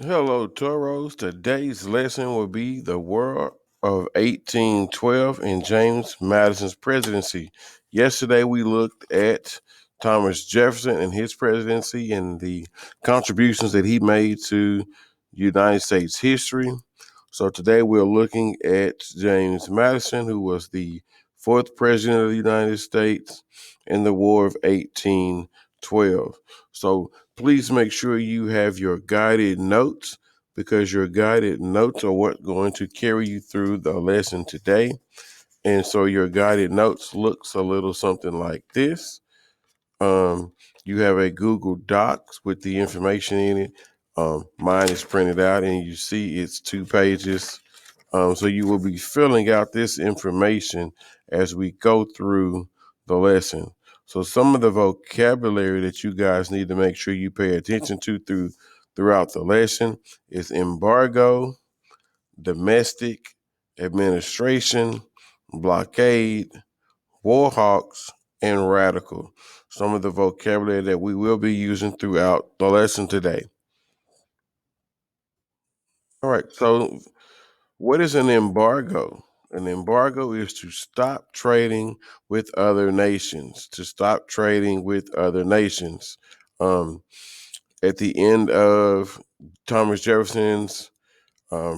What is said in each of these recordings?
Hello, Toros. Today's lesson will be the War of 1812 and James Madison's presidency. Yesterday, we looked at Thomas Jefferson and his presidency and the contributions that he made to United States history. So today, we're looking at James Madison, who was the fourth president of the United States in the War of 1812. So please make sure you have your guided notes because your guided notes are what's going to carry you through the lesson today. And so your guided notes looks a little something like this. Um, you have a Google Docs with the information in it. Mine is printed out and you see it's 2 pages. So you will be filling out this information as we go through the lesson. So some of the vocabulary that you guys need to make sure you pay attention to throughout the lesson is embargo, domestic, administration, blockade, war hawks, and radical. Some of the vocabulary that we will be using throughout the lesson today. All right, so what is an embargo? An embargo is to stop trading with other nations, to stop trading with other nations. Um, at the end of Thomas Jefferson's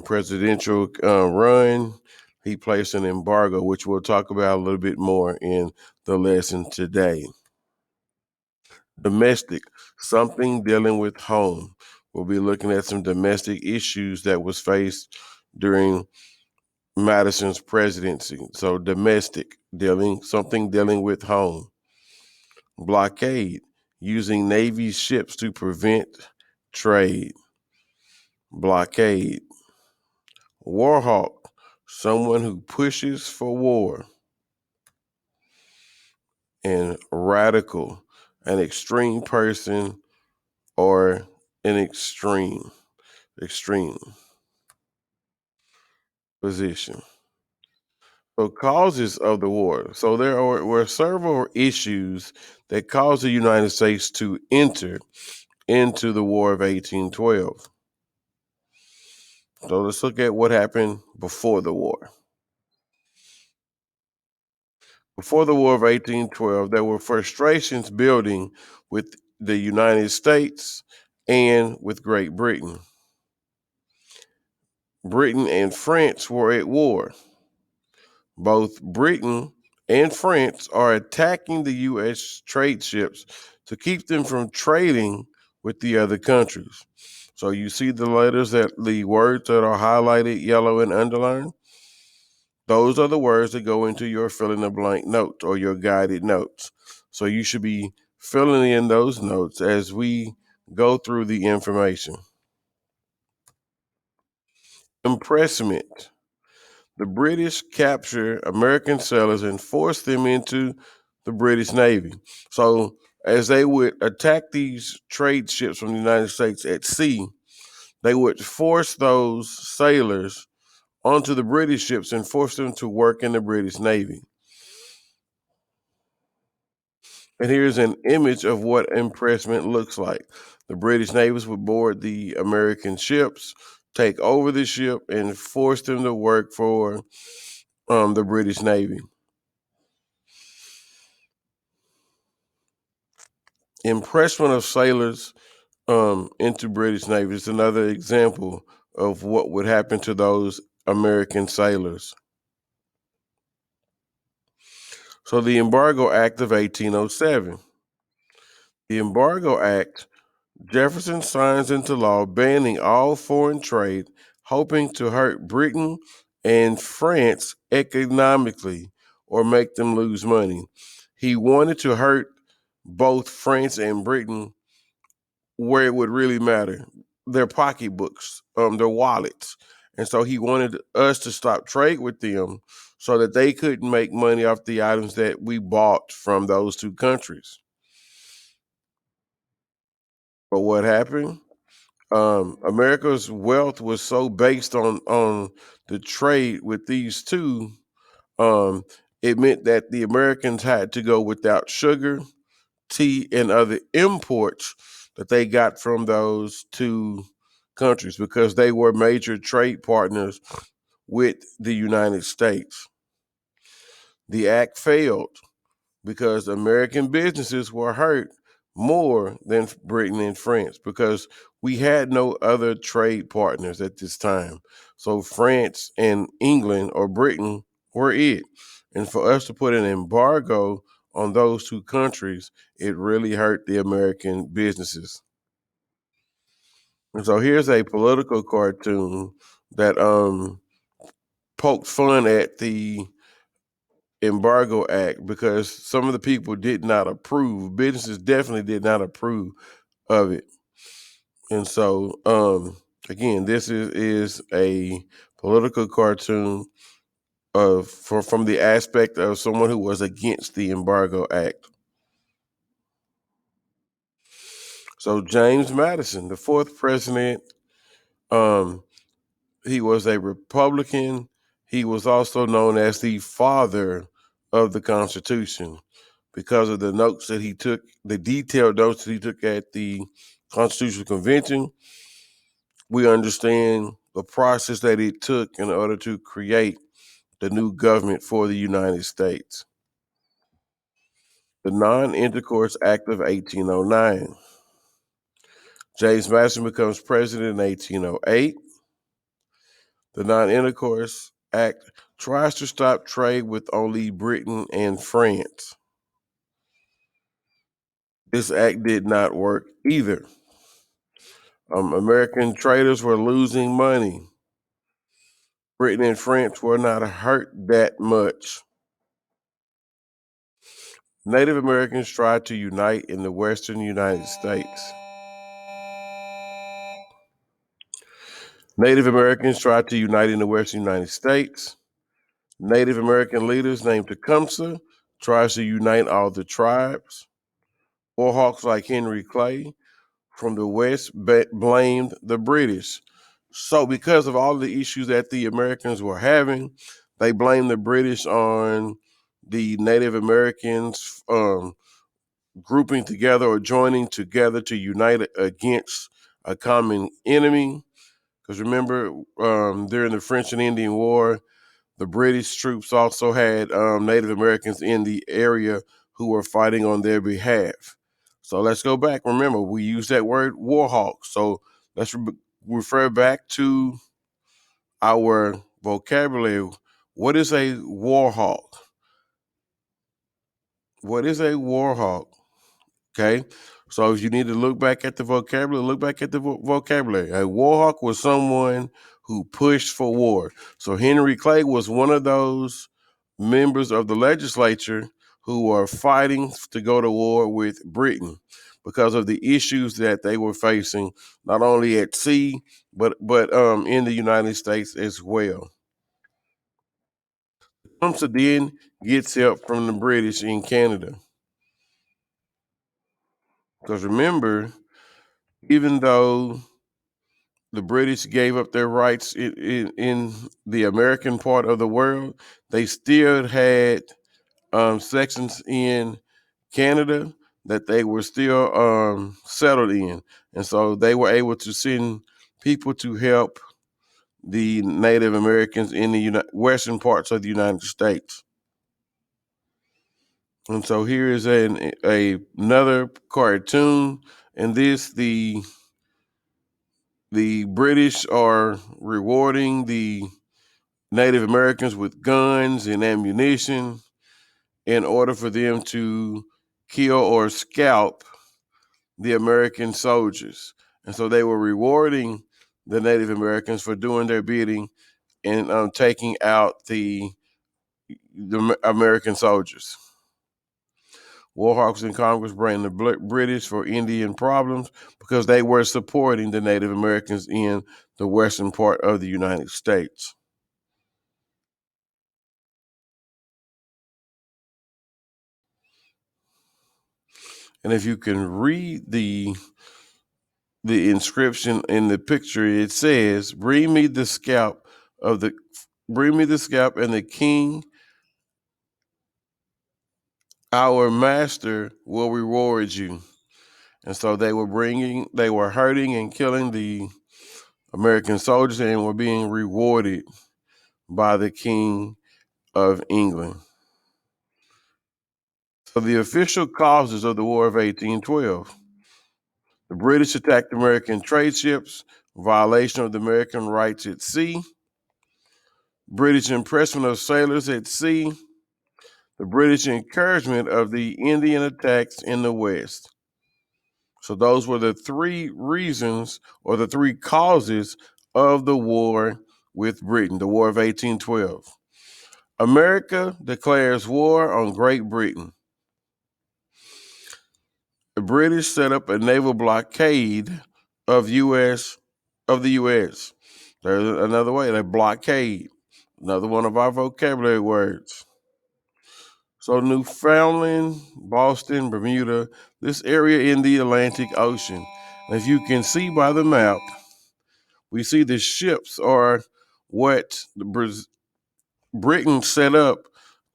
presidential run, he placed an embargo, which we'll talk about a little bit more in the lesson today. Domestic, something dealing with home. We'll be looking at some domestic issues that was faced during Madison's presidency. So domestic, something dealing with home. Blockade, using Navy ships to prevent trade. Blockade. Warhawk, someone who pushes for war. And radical, an extreme person or an extreme position. So causes of the war. So were several issues that caused the United States to enter into the War of 1812. So let's look at what happened before the war. Before the War of 1812, there were frustrations building with the United States and with Great Britain. Britain and France were at war. Both Britain and France are attacking the U.S. trade ships to keep them from trading with the other countries. So you see the words that are highlighted yellow and underlined? Those are the words that go into your fill in the blank notes or your guided notes. So you should be filling in those notes as we go through the information. Impressment. The British capture American sailors and force them into the British Navy. So, as they would attack these trade ships from the United States at sea, they would force those sailors onto the British ships and force them to work in the British Navy. And here's an image of what impressment looks like. The British navies would board the American ships, take over the ship, and force them to work for the British Navy. Impressment of sailors into British Navy is another example of what would happen to those American sailors. So the Embargo Act of 1807. The Embargo Act, Jefferson signs into law banning all foreign trade, hoping to hurt Britain and France economically or make them lose money. He wanted to hurt both France and Britain where it would really matter, their pocketbooks, their wallets. And so he wanted us to stop trade with them so that they couldn't make money off the items that we bought from those two countries. But what happened? America's wealth was so based on the trade with these two. Um, it meant that the Americans had to go without sugar, tea, and other imports that they got from those two countries because they were major trade partners with the United States. The act failed because American businesses were hurt more than Britain and France because we had no other trade partners at this time. So France and England or Britain were it. And for us to put an embargo on those two countries, it really hurt the American businesses. And so here's a political cartoon that poked fun at the Embargo Act because some of the people did not approve. Businesses definitely did not approve of it. And so, again, this is a political cartoon from the aspect of someone who was against the Embargo Act. So James Madison, the fourth president, um, he was a Republican. He was also known as the father of the Constitution because of the notes that he took, the detailed notes that he took at the Constitutional Convention. We understand the process that it took in order to create the new government for the United States. The Non-Intercourse Act of 1809. James Madison becomes president in 1808. The Non-Intercourse Act tries to stop trade with only Britain and France. This act did not work either. American traders were losing money. Britain and France were not hurt that much. Native Americans tried to unite in the western United States. Native Americans tried to unite in the western United States. Native American leaders named Tecumseh tries to unite all the tribes. Warhawks like Henry Clay from the West blamed the British. So because of all the issues that the Americans were having, they blamed the British on the Native Americans grouping together or joining together to unite against a common enemy. Because remember, during the French and Indian War, the British troops also had Native Americans in the area who were fighting on their behalf. So let's go back. Remember, we use that word warhawk. So let's refer back to our vocabulary. What is a warhawk? What is a warhawk? Okay. So if you need to look back at the vocabulary, look back at the vocabulary. A warhawk was someone who pushed for war. So Henry Clay was one of those members of the legislature who were fighting to go to war with Britain because of the issues that they were facing, not only at sea, but in the United States as well. Tecumseh then gets help from the British in Canada. Because remember, even though the British gave up their rights in the American part of the world, they still had sections in Canada that they were still settled in. And so they were able to send people to help the Native Americans in the western parts of the United States. And so here is another cartoon, and this the British are rewarding the Native Americans with guns and ammunition in order for them to kill or scalp the American soldiers. And so they were rewarding the Native Americans for doing their bidding and taking out the American soldiers. Warhawks in Congress blamed the British for Indian problems because they were supporting the Native Americans in the western part of the United States. And if you can read the inscription in the picture, it says, bring me the scalp and the king, our master will reward you. And so they were hurting and killing the American soldiers and were being rewarded by the King of England. So the official causes of the War of 1812. The British attacked American trade ships, violation of the American rights at sea, British impressment of sailors at sea, the British encouragement of the Indian attacks in the West. So those were the three reasons or the three causes of the war with Britain, the War of 1812. America declares war on Great Britain. The British set up a naval blockade of the US. There's another way, they blockade. Another one of our vocabulary words. So Newfoundland, Boston, Bermuda, this area in the Atlantic Ocean. As you can see by the map, we see the ships are what Britain set up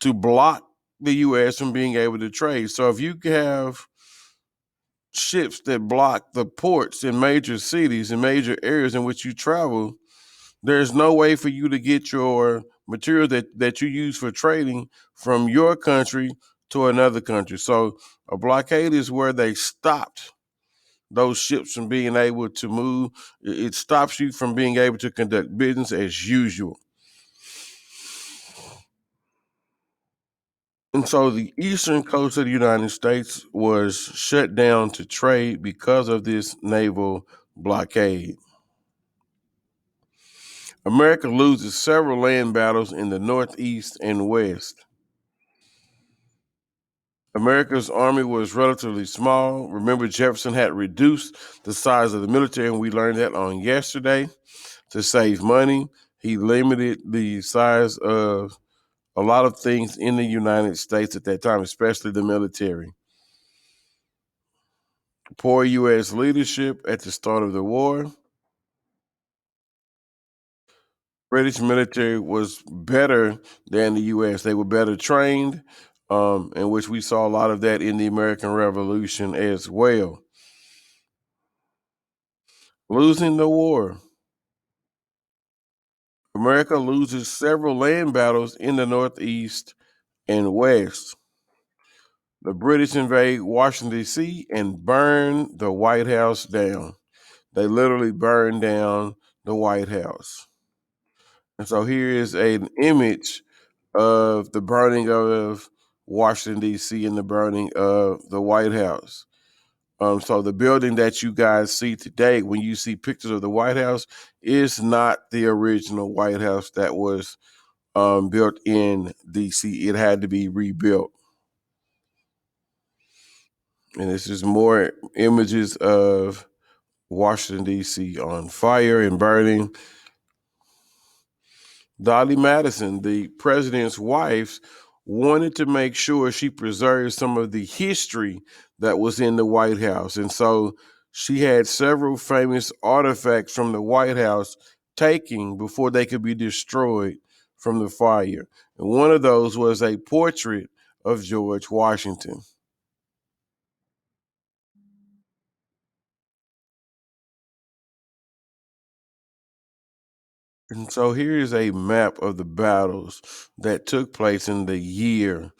to block the U.S. from being able to trade. So if you have ships that block the ports in major cities and major areas in which you travel, there's no way for you to get your material that you use for trading from your country to another country. So a blockade is where they stopped those ships from being able to move. It stops you from being able to conduct business as usual. And so the eastern coast of the United States was shut down to trade because of this naval blockade. America loses several land battles in the Northeast and West. America's army was relatively small. Remember, Jefferson had reduced the size of the military, and we learned that on yesterday to save money. He limited the size of a lot of things in the United States at that time, especially the military. Poor U.S. leadership at the start of the war. British military was better than the U.S. They were better trained, in which we saw a lot of that in the American Revolution as well. Losing the war. America loses several land battles in the Northeast and West. The British invade Washington, D.C. and burn the White House down. They literally burn down the White House. And so here is an image of the burning of Washington, D.C. and the burning of the White House. So the building that you guys see today, when you see pictures of the White House, is not the original White House that was built in D.C. It had to be rebuilt. And this is more images of Washington, D.C. on fire and burning. Dolly Madison, the president's wife, wanted to make sure she preserved some of the history that was in the White House. And so she had several famous artifacts from the White House taken before they could be destroyed from the fire. And one of those was a portrait of George Washington. And so here is a map of the battles that took place in the year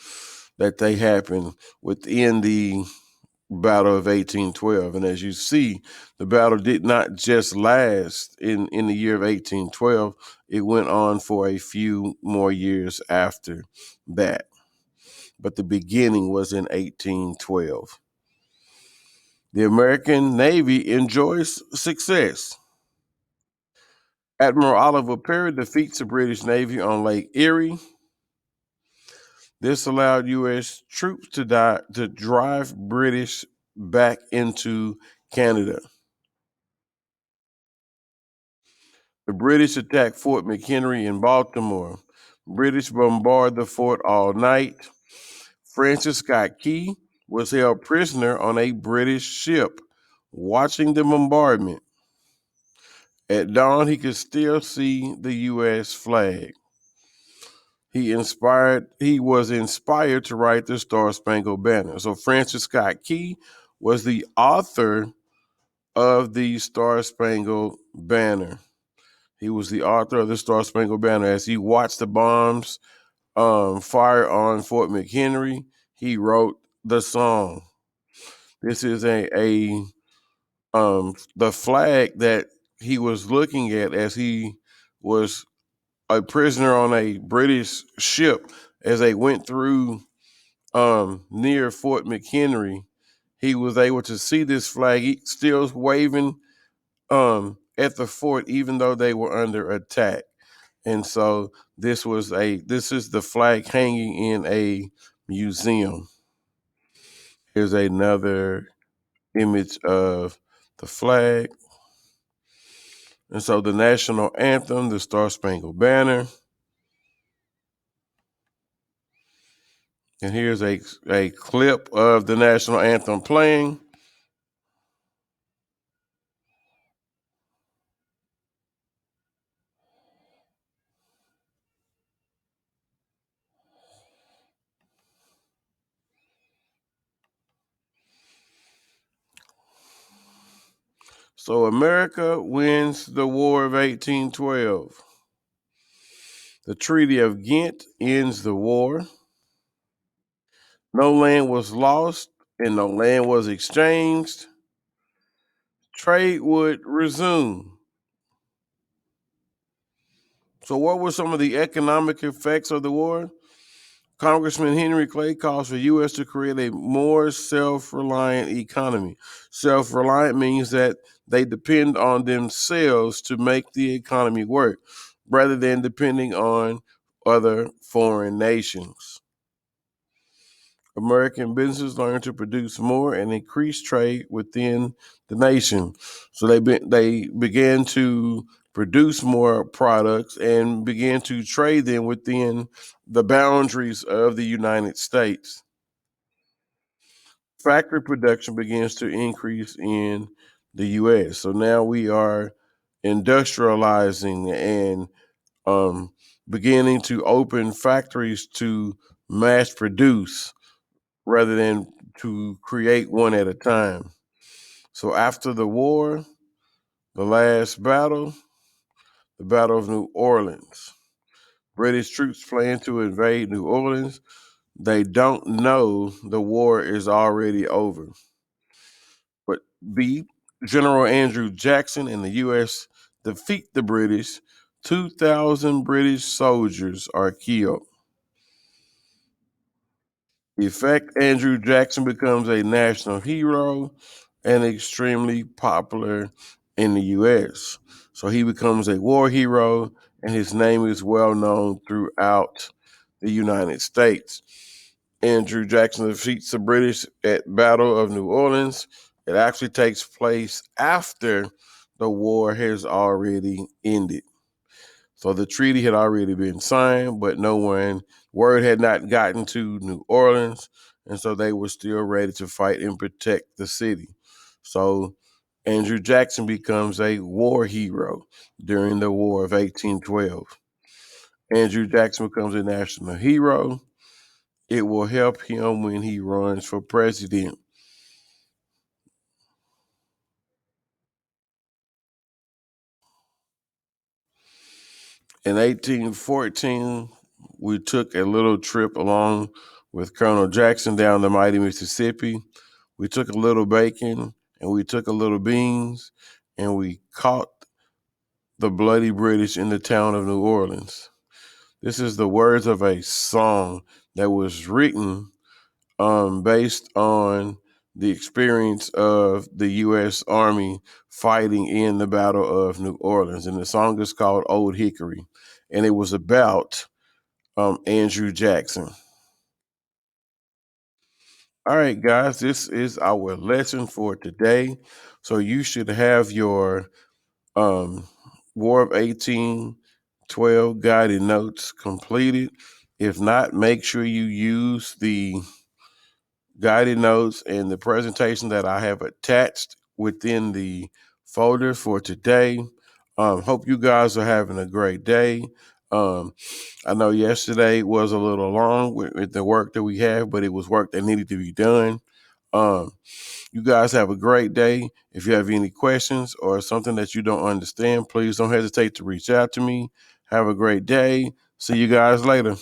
that they happened within the Battle of 1812. And as you see, the battle did not just last in the year of 1812. It went on for a few more years after that. But the beginning was in 1812. The American Navy enjoys success. Admiral Oliver Perry defeats the British Navy on Lake Erie. This allowed U.S. troops to drive British back into Canada. The British attacked Fort McHenry in Baltimore. British bombarded the fort all night. Francis Scott Key was held prisoner on a British ship, watching the bombardment. At dawn, he could still see the U.S. flag. He was inspired to write the Star Spangled Banner. So Francis Scott Key was the author of the Star Spangled Banner. He was the author of the Star Spangled Banner. As he watched the bombs fire on Fort McHenry, he wrote the song. This is the flag that he was looking at as he was a prisoner on a British ship as they went through near Fort McHenry. He was able to see this flag still waving at the fort, even though they were under attack. And so this is the flag hanging in a museum. Here's another image of the flag. And so the national anthem, the Star Spangled Banner. And here's a clip of the national anthem playing. So America wins the War of 1812. The Treaty of Ghent ends the war. No land was lost and no land was exchanged. Trade would resume. So, what were some of the economic effects of the war? Congressman Henry Clay calls for U.S. to create a more self-reliant economy. Self-reliant means that they depend on themselves to make the economy work, rather than depending on other foreign nations. American businesses learned to produce more and increase trade within the nation. So they began to produce more products and began to trade them within the boundaries of the United States. Factory production begins to increase in the U.S. So now we are industrializing and beginning to open factories to mass produce rather than to create one at a time. So after the war, the last battle, the Battle of New Orleans. British troops plan to invade New Orleans. They don't know the war is already over. But B, General Andrew Jackson and the U.S. defeat the British. 2,000 British soldiers are killed. Effect, Andrew Jackson becomes a national hero and extremely popular in the U.S. So he becomes a war hero, and his name is well known throughout the United States. Andrew Jackson defeats the British at Battle of New Orleans. It actually takes place after the war has already ended. So the treaty had already been signed, but word had not gotten to New Orleans, and so they were still ready to fight and protect the city. So Andrew Jackson becomes a war hero during the War of 1812. Andrew Jackson becomes a national hero. It will help him when he runs for president. In 1814, we took a little trip along with Colonel Jackson down the mighty Mississippi. We took a little bacon and we took a little beans and we caught the bloody British in the town of New Orleans. This is the words of a song that was written based on the experience of the U.S. Army fighting in the Battle of New Orleans. And the song is called Old Hickory. And it was about Andrew Jackson. All right, guys, this is our lesson for today. So you should have your um, War of 1812 guided notes completed. If not, make sure you use the guided notes and the presentation that I have attached within the folder for today. Hope you guys are having a great day. I know yesterday was a little long with the work that we have, but it was work that needed to be done. Um, you guys have a great day. If you have any questions or something that you don't understand, please don't hesitate to reach out to me. Have a great day. See you guys later.